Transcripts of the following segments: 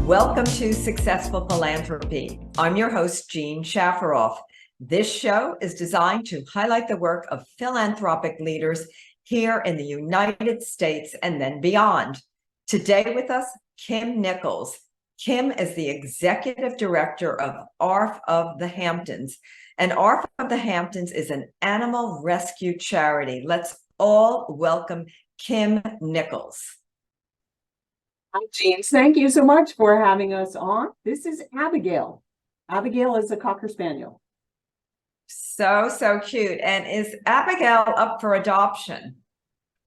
Welcome to Successful Philanthropy. I'm your host, Jean Shafiroff. This show is designed to highlight the work of philanthropic leaders here in the United States and then beyond. Today with us, Kim Nichols. Kim is the Executive Director of ARF of the Hamptons. And ARF of the Hamptons is an animal rescue charity. Let's all welcome Kim Nichols. Hi, Jean. Thank you so much for having us on. This is Abigail. Abigail is a Cocker Spaniel. So cute. And is Abigail up for adoption?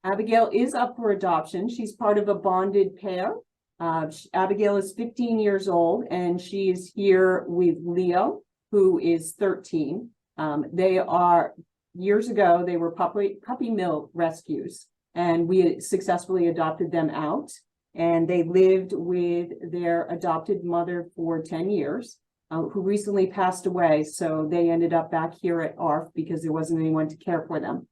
Abigail is up for adoption. She's part of a bonded pair. Abigail is 15 years old, and she is here with Leo, who is 13. Years ago, they were puppy mill rescues, and we successfully adopted them out. And they lived with their adopted mother for 10 years, who recently passed away. So they ended up back here at ARF because there wasn't anyone to care for them.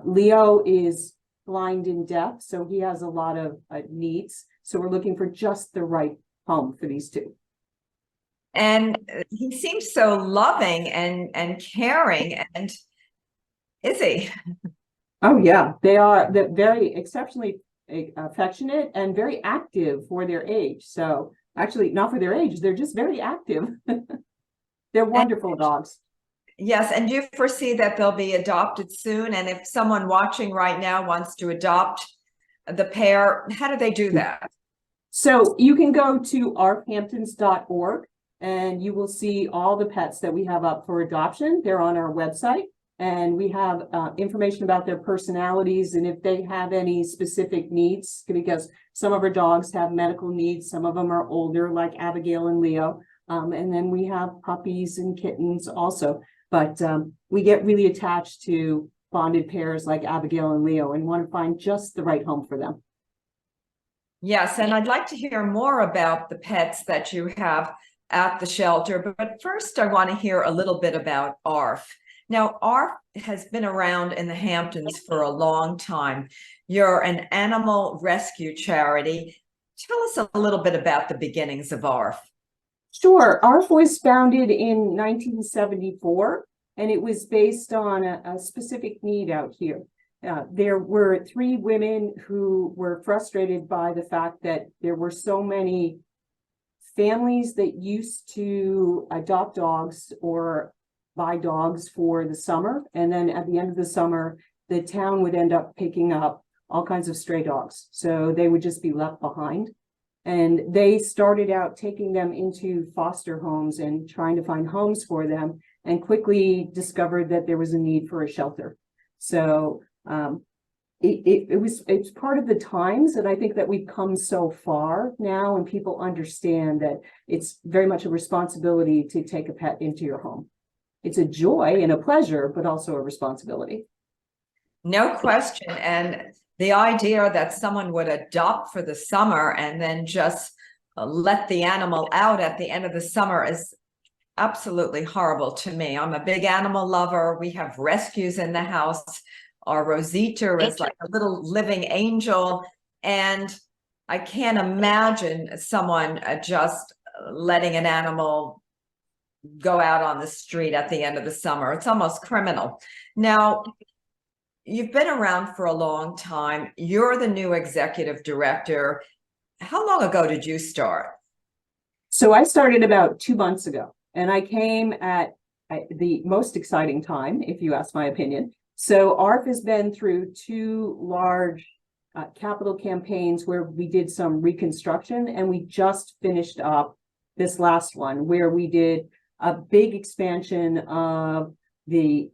Leo is blind and deaf, so he has a lot of needs. So we're looking for just the right home for these two. And he seems so loving and caring, and is he? Oh, yeah. They're very exceptionally affectionate and very active for their age. So actually, not for their age, they're just very active. They're wonderful dogs. Yes, and do you foresee that they'll be adopted soon? And if someone watching right now wants to adopt the pair, how do they do that? So you can go to arfhamptons.org and you will see all the pets that we have up for adoption. They're on our website. And we have information about their personalities and if they have any specific needs, because some of our dogs have medical needs. Some of them are older, like Abigail and Leo. And then we have puppies and kittens also. But we get really attached to bonded pairs like Abigail and Leo and want to find just the right home for them. Yes, and I'd like to hear more about the pets that you have at the shelter. But first, I want to hear a little bit about ARF. Now, ARF has been around in the Hamptons for a long time. You're an animal rescue charity. Tell us a little bit about the beginnings of ARF. Sure. ARF was founded in 1974, and it was based on a specific need out here. There were 3 women who were frustrated by the fact that there were so many families that used to adopt dogs or buy dogs for the summer. And then at the end of the summer, the town would end up picking up all kinds of stray dogs. So they would just be left behind. And they started out taking them into foster homes and trying to find homes for them, and quickly discovered that there was a need for a shelter. So it's part of the times, and I think that we've come so far now, and people understand that it's very much a responsibility to take a pet into your home. It's a joy and a pleasure, but also a responsibility. No question. And the idea that someone would adopt for the summer and then just let the animal out at the end of the summer is absolutely horrible to me. I'm a big animal lover. We have rescues in the house. Our Rosita is like a little living angel. And I can't imagine someone just letting an animal go out on the street at the end of the summer. It's almost criminal. Now, you've been around for a long time. You're the new executive director. How long ago did you start? So I started about 2 months ago, and I came at the most exciting time, if you ask my opinion. So ARF has been through 2 large capital campaigns where we did some reconstruction, and we just finished up this last one where we did a big expansion of the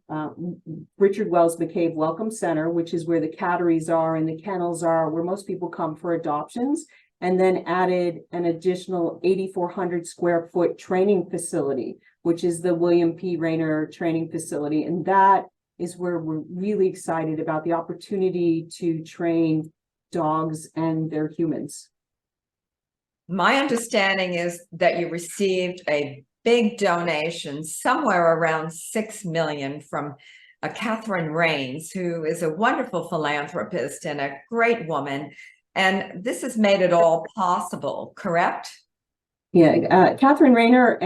Richard Wells McCabe Welcome Center, which is where the catteries are and the kennels are, where most people come for adoptions, and then added an additional 8,400 square foot training facility, which is the William P. Rayner training facility. And that is where we're really excited about the opportunity to train dogs and their humans. My understanding is that you received a big donation, somewhere around $6 million, from Catherine Rains, who is a wonderful philanthropist and a great woman. And this has made it all possible, correct? Yeah, Catherine Rayner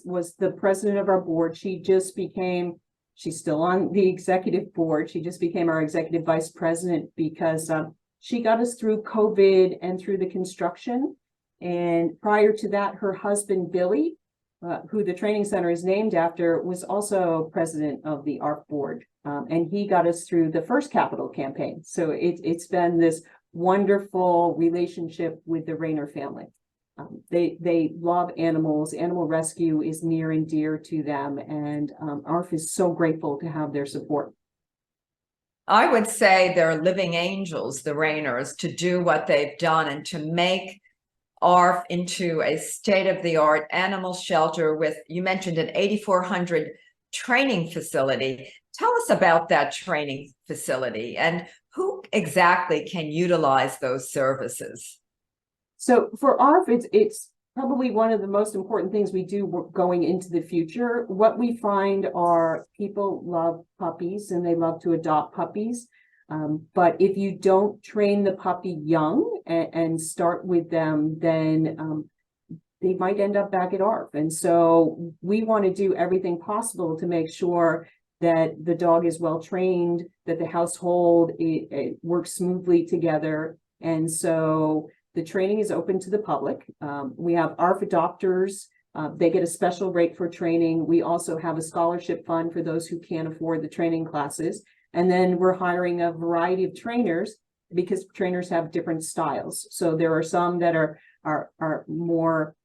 was the president of our board. She's still on the executive board. She just became our executive vice president because she got us through COVID and through the construction. And prior to that, her husband, Billy, who the training center is named after, was also president of the ARF board. And he got us through the first capital campaign. So it's been this wonderful relationship with the Rayner family. They love animals. Animal rescue is near and dear to them, and ARF is so grateful to have their support. I would say they're living angels, the Rayners, to do what they've done and to make ARF into a state-of-the-art animal shelter with, you mentioned, an 8,400 training facility. Tell us about that training facility and who exactly can utilize those services. So for ARF, it's probably one of the most important things we do going into the future. What we find are people love puppies and they love to adopt puppies. But if you don't train the puppy young and start with them, then they might end up back at ARF. And so we want to do everything possible to make sure that the dog is well trained, that the household it works smoothly together. And so the training is open to the public. We have ARF adopters. They get a special rate for training. We also have a scholarship fund for those who can't afford the training classes. And then we're hiring a variety of trainers because trainers have different styles. So there are some that are more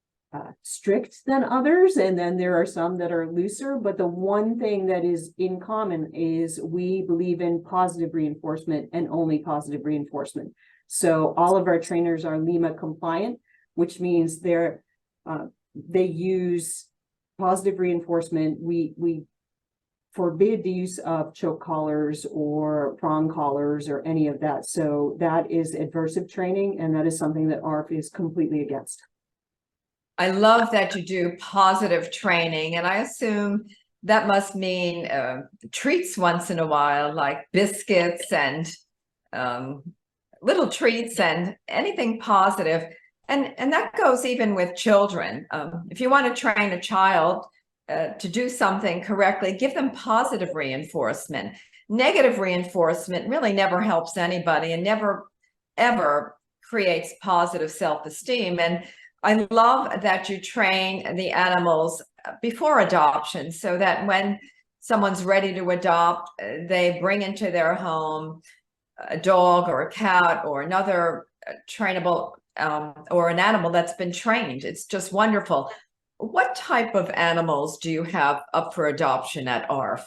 strict than others, and then there are some that are looser. But the one thing that is in common is we believe in positive reinforcement and only positive reinforcement. So all of our trainers are Lima compliant, which means they use positive reinforcement. We forbid the use of choke collars or prong collars or any of that. So that is adversive training, and that is something that ARF is completely against. I love that you do positive training, and I assume that must mean treats once in a while, like biscuits and little treats and anything positive. And that goes even with children. If you want to train a child to do something correctly, give them positive reinforcement. Negative reinforcement really never helps anybody and never, ever creates positive self-esteem. And I love that you train the animals before adoption so that when someone's ready to adopt, they bring into their home a dog or a cat or another trainable or an animal that's been trained. It's just wonderful. What type of animals do you have up for adoption at ARF?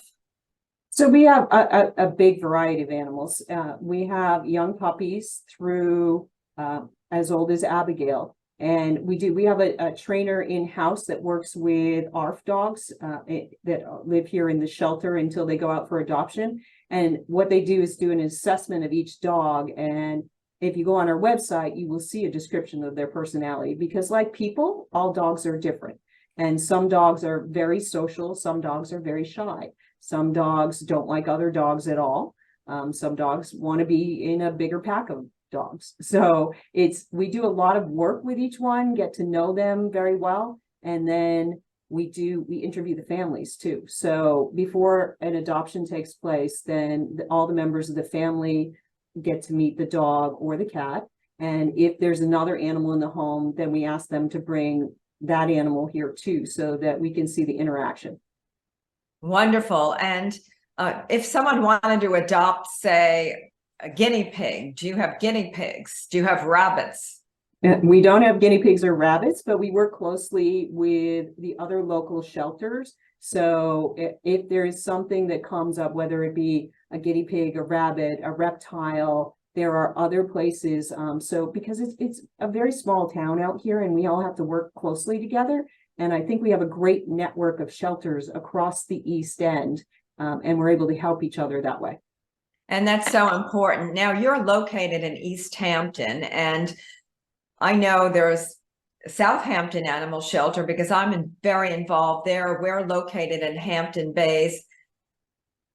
So we have a big variety of animals. We have young puppies through as old as Abigail. And we have a trainer in-house that works with ARF dogs that live here in the shelter until they go out for adoption. And what they do is do an assessment of each dog. And if you go on our website, you will see a description of their personality, because like people, all dogs are different. And some dogs are very social. Some dogs are very shy. Some dogs don't like other dogs at all. Some dogs want to be in a bigger pack of dogs. So we do a lot of work with each one, get to know them very well. And then we interview the families too. So before an adoption takes place, then all the members of the family get to meet the dog or the cat. And if there's another animal in the home, then we ask them to bring that animal here too, so that we can see the interaction. Wonderful. And if someone wanted to adopt, say, a guinea pig, do you have guinea pigs? Do you have rabbits? We don't have guinea pigs or rabbits, but we work closely with the other local shelters. So if there is something that comes up, whether it be a guinea pig, a rabbit, a reptile, there are other places. So because it's a very small town out here and we all have to work closely together. And I think we have a great network of shelters across the East End, and we're able to help each other that way. And that's so important. Now you're located in East Hampton, and I know there's Southampton Animal Shelter because I'm very involved there. We're located in Hampton Bays.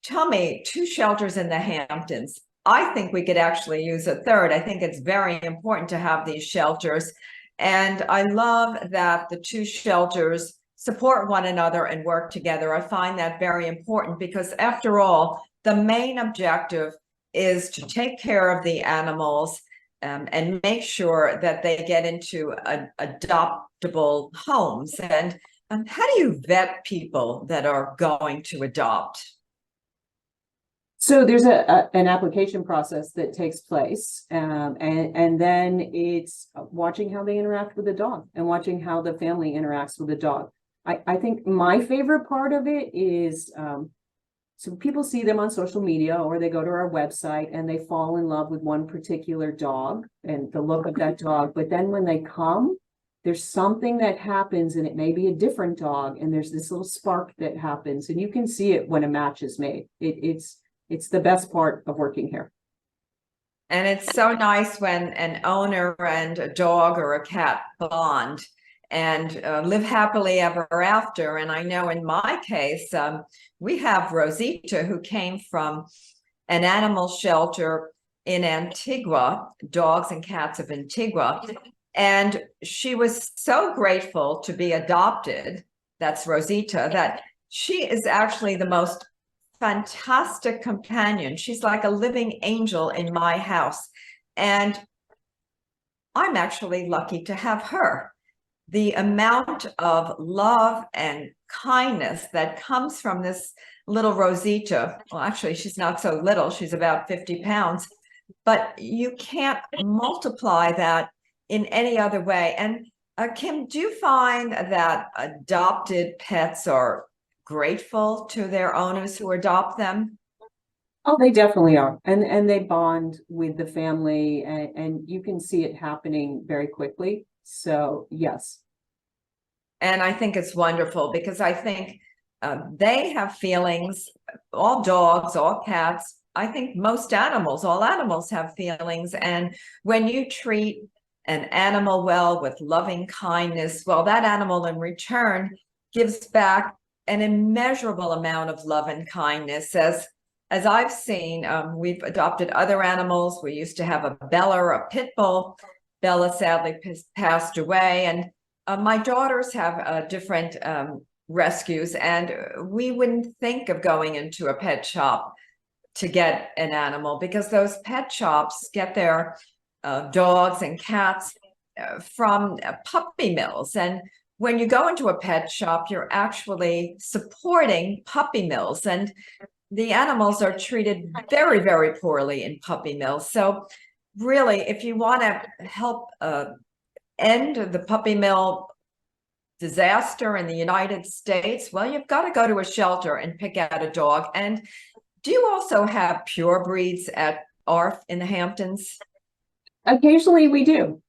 Tell me, 2 shelters in the Hamptons. I think we could actually use a third. I think it's very important to have these shelters. And I love that the two shelters support one another and work together. I find that very important because, after all, the main objective is to take care of the animals and make sure that they get into adoptable homes. And how do you vet people that are going to adopt? So there's an application process that takes place, and then it's watching how they interact with the dog and watching how the family interacts with the dog. I think my favorite part of it is, so people see them on social media or they go to our website and they fall in love with one particular dog and the look of that dog. But then when they come, there's something that happens, and it may be a different dog, and there's this little spark that happens, and you can see it when a match is made. It's the best part of working here. And it's so nice when an owner and a dog or a cat bond and live happily ever after. And I know in my case, we have Rosita, who came from an animal shelter in Antigua, Dogs and Cats of Antigua. And she was so grateful to be adopted. That's Rosita, that she is actually the most fantastic companion. She's like a living angel in my house. And I'm actually lucky to have her. The amount of love and kindness that comes from this little Rosita, well, actually, she's not so little, she's about 50 pounds, but you can't multiply that in any other way. And Kim, do you find that adopted pets are grateful to their owners who adopt them? Oh, they definitely are. And they bond with the family, and you can see it happening very quickly. So, yes. And I think it's wonderful because I think they have feelings, all dogs, all cats. I think most animals, all animals have feelings. And when you treat an animal well with loving kindness, well, that animal in return gives back an immeasurable amount of love and kindness. As I've seen, we've adopted other animals. We used to have a Bella, a pit bull. Bella sadly passed away, and my daughters have different rescues, and we wouldn't think of going into a pet shop to get an animal because those pet shops get their dogs and cats from puppy mills. And when you go into a pet shop, you're actually supporting puppy mills, and the animals are treated very, very poorly in puppy mills. So really, if you want to help end the puppy mill disaster in the United States, well, you've got to go to a shelter and pick out a dog. And do you also have pure breeds at ARF in the Hamptons? Occasionally we do.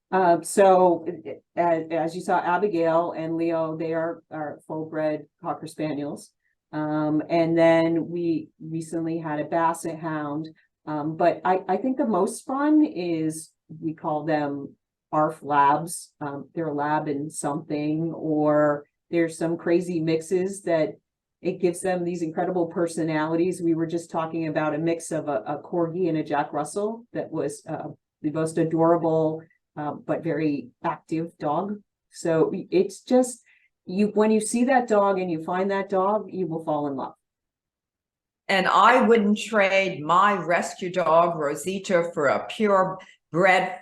So as you saw, Abigail and Leo, they are full bred Cocker Spaniels. And then we recently had a Basset Hound. But I think the most fun is, we call them ARF labs. They're a lab in something, or there's some crazy mixes that it gives them these incredible personalities. We were just talking about a mix of a Corgi and a Jack Russell that was the most adorable but very active dog. So it's just, when you see that dog and you find that dog, you will fall in love. And I wouldn't trade my rescue dog, Rosita, for a purebred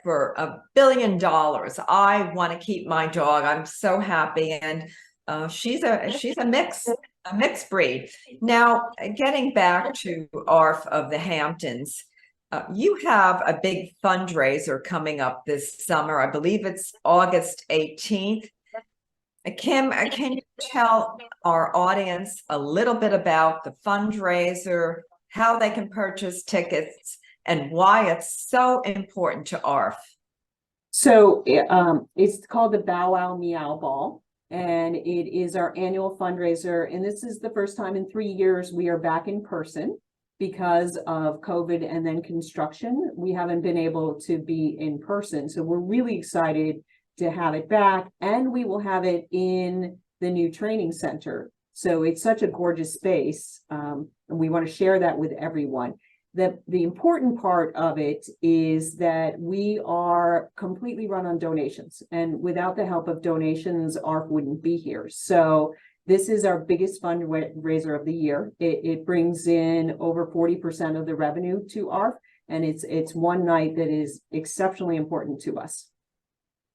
for $1 billion. I want to keep my dog. I'm so happy. And she's a mixed breed. Now, getting back to ARF of the Hamptons, you have a big fundraiser coming up this summer. I believe it's August 18th. Kim, can you tell our audience a little bit about the fundraiser, how they can purchase tickets, and why it's so important to ARF? So it's called the Bow Wow Meow Ball, and it is our annual fundraiser. And this is the first time in 3 years we are back in person. Because of COVID and then construction, we haven't been able to be in person. So we're really excited to have it back, and we will have it in the new training center. So it's such a gorgeous space, and we want to share that with everyone. The important part of it is that we are completely run on donations, and without the help of donations, ARF wouldn't be here. So this is our biggest fundraiser of the year. It brings in over 40% of the revenue to ARF, and it's one night that is exceptionally important to us.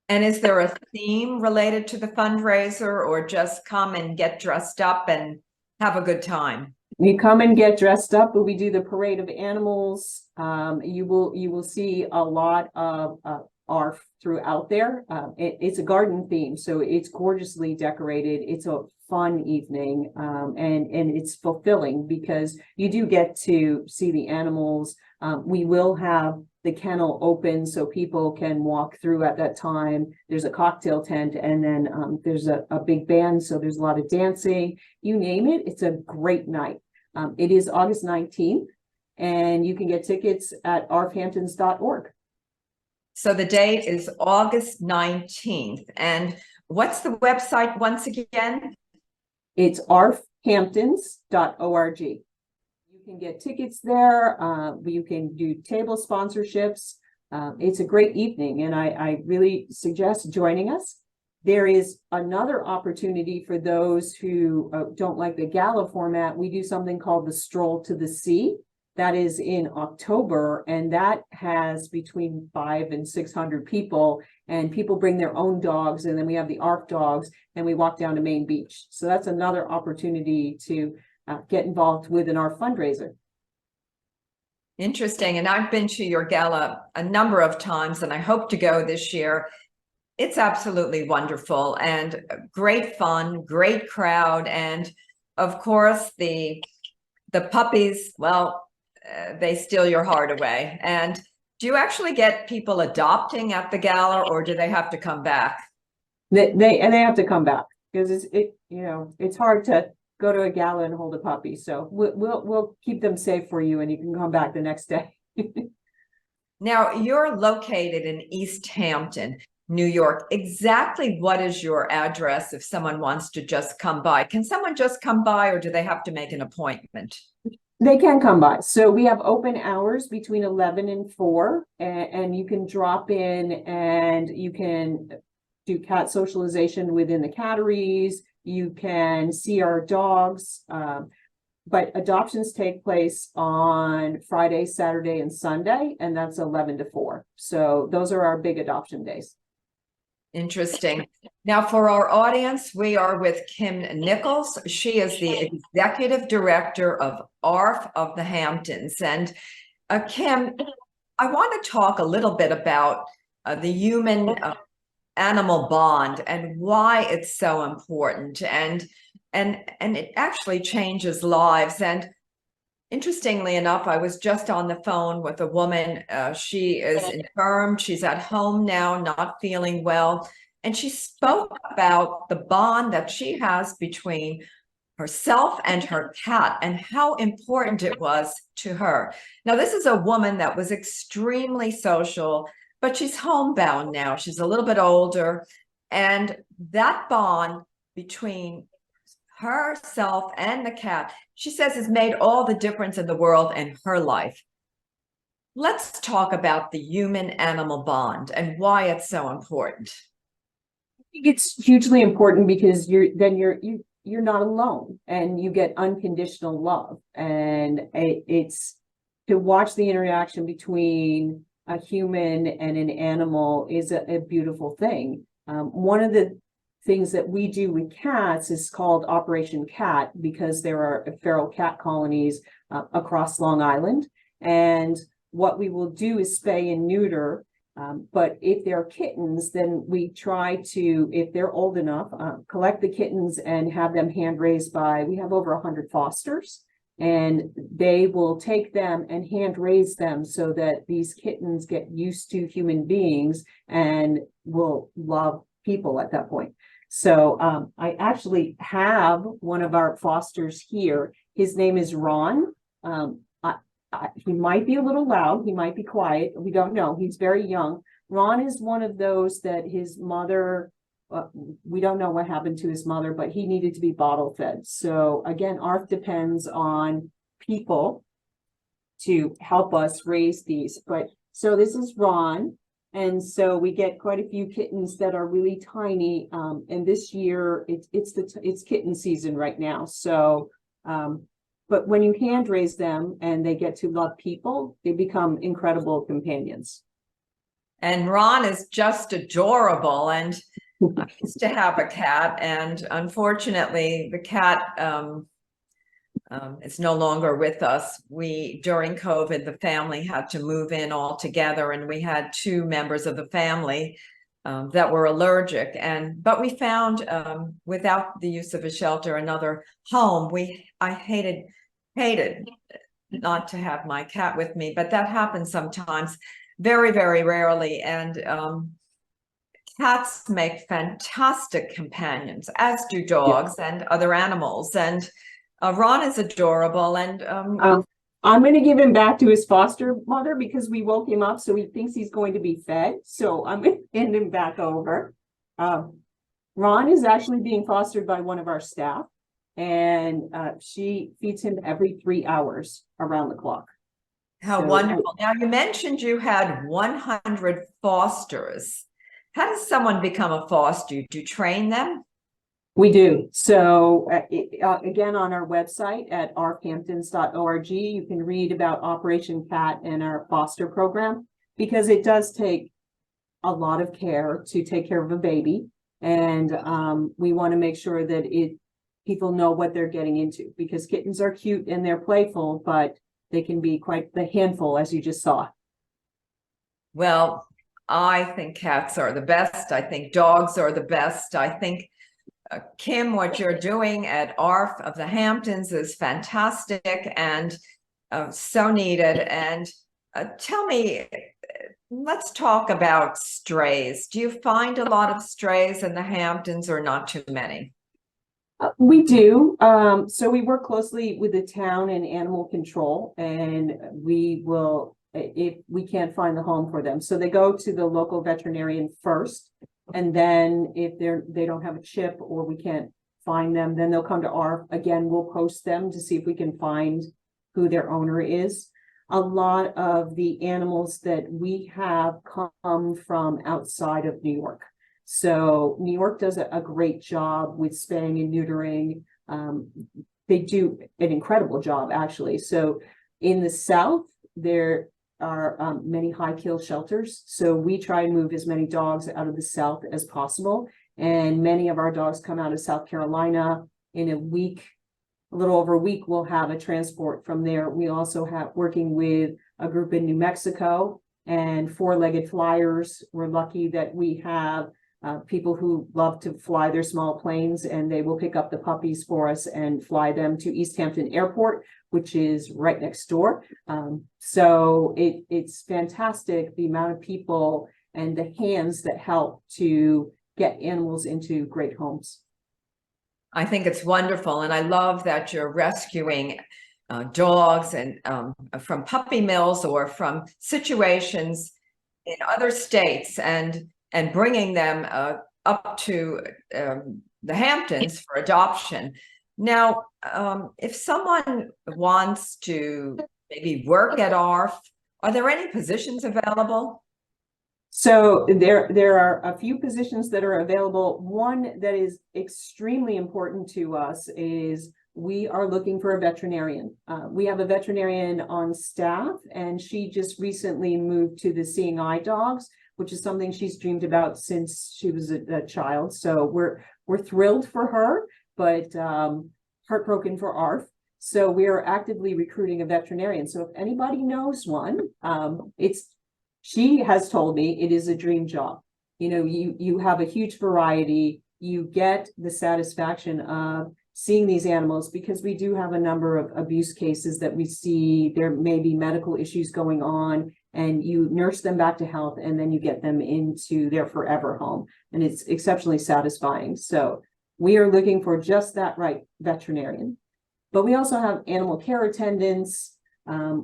And is there a theme related to the fundraiser, or just come and get dressed up and have a good time? We come and get dressed up, but we do the parade of animals. You will see a lot of ARF throughout there. It's a garden theme, so it's gorgeously decorated. It's a fun evening, and it's fulfilling because you do get to see the animals. We will have the kennel open so people can walk through at that time. There's a cocktail tent, and then there's a big band, so there's a lot of dancing. You name it, it's a great night. It is August 19th, and you can get tickets at arfhamptons.org. So the date is August 19th. And what's the website once again? It's arfhamptons.org. You can get tickets there. You can do table sponsorships. It's a great evening, and I really suggest joining us. There is another opportunity for those who don't like the gala format. We do something called the Stroll to the Sea. That is in October, and that has between 500 and 600 people, and people bring their own dogs, and then we have the ARF dogs, and we walk down to Main Beach. So that's another opportunity to get involved with an ARF fundraiser. Interesting. And I've been to your gala a number of times, and I hope to go this year. It's absolutely wonderful and great fun, great crowd. And of course, the puppies, well, they steal your heart away. And do you actually get people adopting at the gala, or do they have to come back? They have to come back because it's hard to go to a gala and hold a puppy. So we'll keep them safe for you, and you can come back the next day. Now, you're located in East Hampton, New York. Exactly what is your address if someone wants to just come by? Can someone just come by, or do they have to make an appointment? They can come by. So we have open hours between 11 and 4, and you can drop in and you can do cat socialization within the catteries. You can see our dogs. But adoptions take place on Friday, Saturday, and Sunday, and that's 11 to 4. So those are our big adoption days. Interesting. Now, for our audience, we are with Kim Nichols. She is the executive director of ARF of the Hamptons. And Kim, I want to talk a little bit about the human animal bond and why it's so important. And it actually changes lives. And interestingly enough, I was just on the phone with a woman. She is infirm. She's at home now, not feeling well. And she spoke about the bond that she has between herself and her cat and how important it was to her. Now, this is a woman that was extremely social, but she's homebound now. She's a little bit older. And that bond between herself and the cat, she says, has made all the difference in the world in her life. Let's talk about the human-animal bond and why it's so important. I think it's hugely important because you're not alone, and you get unconditional love, and it's to watch the interaction between a human and an animal is a beautiful thing. One of the things that we do with cats is called Operation Cat, because there are feral cat colonies across Long Island. And what we will do is spay and neuter. But if they're kittens, then we try to, if they're old enough, collect the kittens and have them hand raised by, we have over 100 fosters. And they will take them and hand raise them so that these kittens get used to human beings and will love people at that point. So I actually have one of our fosters here. His name is Ron. He might be a little loud. He might be quiet. We don't know. He's very young. Ron is one of those that his mother, we don't know what happened to his mother, but he needed to be bottle fed. So again, ARF depends on people to help us raise these. But so this is Ron. And so we get quite a few kittens that are really tiny. And this year it's kitten season right now. So, but when you hand raise them and they get to love people, they become incredible companions. And Ron is just adorable. And I used to have a cat, and unfortunately, the cat is no longer with us. During COVID, the family had to move in all together, and we had 2 members of the family that were allergic. But we found, without the use of a shelter, another home. I hated not to have my cat with me, but that happens sometimes, very, very rarely. And cats make fantastic companions, as do dogs and other animals. And Ron is adorable. And I'm going to give him back to his foster mother because we woke him up, so he thinks he's going to be fed. So I'm going to hand him back over. Ron is actually being fostered by one of our staff, and she feeds him every 3 hours around the clock. How wonderful. Now, you mentioned you had 100 fosters. How does someone become a foster? Do you train them? We do. So again, on our website at arfhamptons.org, you can read about Operation Cat and our foster program, because it does take a lot of care to take care of a baby. And we want to make sure that people know what they're getting into, because kittens are cute and they're playful, but they can be quite the handful, as you just saw. Well, I think cats are the best. I think dogs are the best. I think, Kim, what you're doing at ARF of the Hamptons is fantastic and so needed. And tell me, let's talk about strays. Do you find a lot of strays in the Hamptons, or not too many? We do. So we work closely with the town and animal control, and we will, if we can't find the home for them. So they go to the local veterinarian first, and then if they don't have a chip or we can't find them, then they'll come to ARF. Again, we'll post them to see if we can find who their owner is. A lot of the animals that we have come from outside of New York. So New York does a great job with spaying and neutering. They do an incredible job, actually. So in the South, there are many high kill shelters. So we try and move as many dogs out of the South as possible. And many of our dogs come out of South Carolina. In a week, a little over a week, we'll have a transport from there. We also have working with a group in New Mexico and four-legged flyers. We're lucky that we have people who love to fly their small planes, and they will pick up the puppies for us and fly them to East Hampton Airport, which is right next door. So it's fantastic, the amount of people and the hands that help to get animals into great homes. I think it's wonderful. And I love that you're rescuing dogs and from puppy mills or from situations in other states, and bringing them up to the Hamptons for adoption. Now, if someone wants to maybe work at ARF, are there any positions available? So there are a few positions that are available. One that is extremely important to us is we are looking for a veterinarian. We have a veterinarian on staff, and she just recently moved to the Seeing Eye Dogs, which is something she's dreamed about since she was a child. So we're thrilled for her, but heartbroken for ARF. So we are actively recruiting a veterinarian. So if anybody knows one, she has told me it is a dream job. You know, you have a huge variety. You get the satisfaction of seeing these animals, because we do have a number of abuse cases that we see. There may be medical issues going on, and you nurse them back to health, and then you get them into their forever home. And it's exceptionally satisfying. So we are looking for just that right veterinarian. But we also have animal care attendants.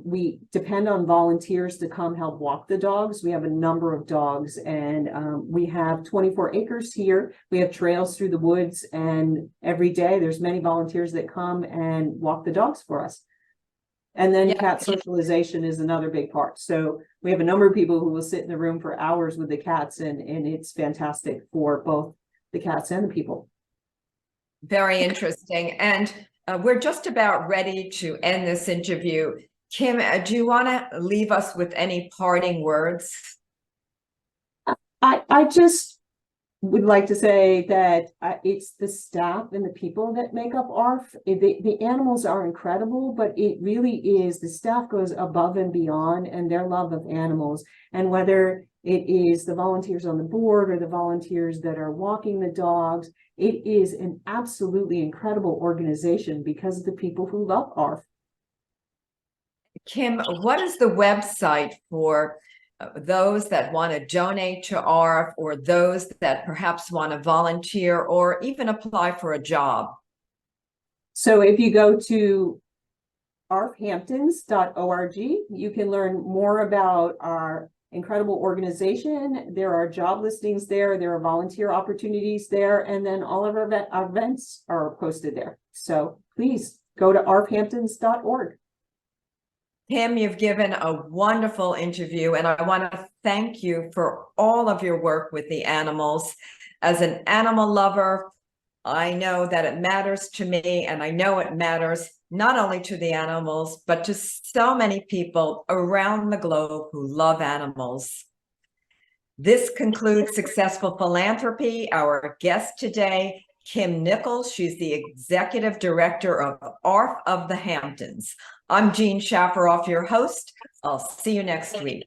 We depend on volunteers to come help walk the dogs. We have a number of dogs, and we have 24 acres here. We have trails through the woods, and every day there's many volunteers that come and walk the dogs for us. And then Yeah. cat socialization is another big part. So we have a number of people who will sit in the room for hours with the cats, and it's fantastic for both the cats and the people. Very interesting. And we're just about ready to end this interview. Kim, do you want to leave us with any parting words? I just would like to say that it's the staff and the people that make up ARF. The animals are incredible, but it really is the staff goes above and beyond, and their love of animals. And whether it is the volunteers on the board or the volunteers that are walking the dogs, it is an absolutely incredible organization because of the people who love ARF. Kim, what is the website for those that want to donate to ARF, or those that perhaps want to volunteer or even apply for a job? So if you go to arfhamptons.org, you can learn more about our incredible organization. There are job listings there. There are volunteer opportunities there. And then all of our events are posted there. So please go to arfhamptons.org. Kim, you've given a wonderful interview, and I want to thank you for all of your work with the animals. As an animal lover, I know that it matters to me, and I know it matters not only to the animals, but to so many people around the globe who love animals. This concludes Successful Philanthropy. Our guest today, Kim Nichols. She's the Executive Director of ARF of the Hamptons. I'm Jean Shafiroff, your host. I'll see you next week.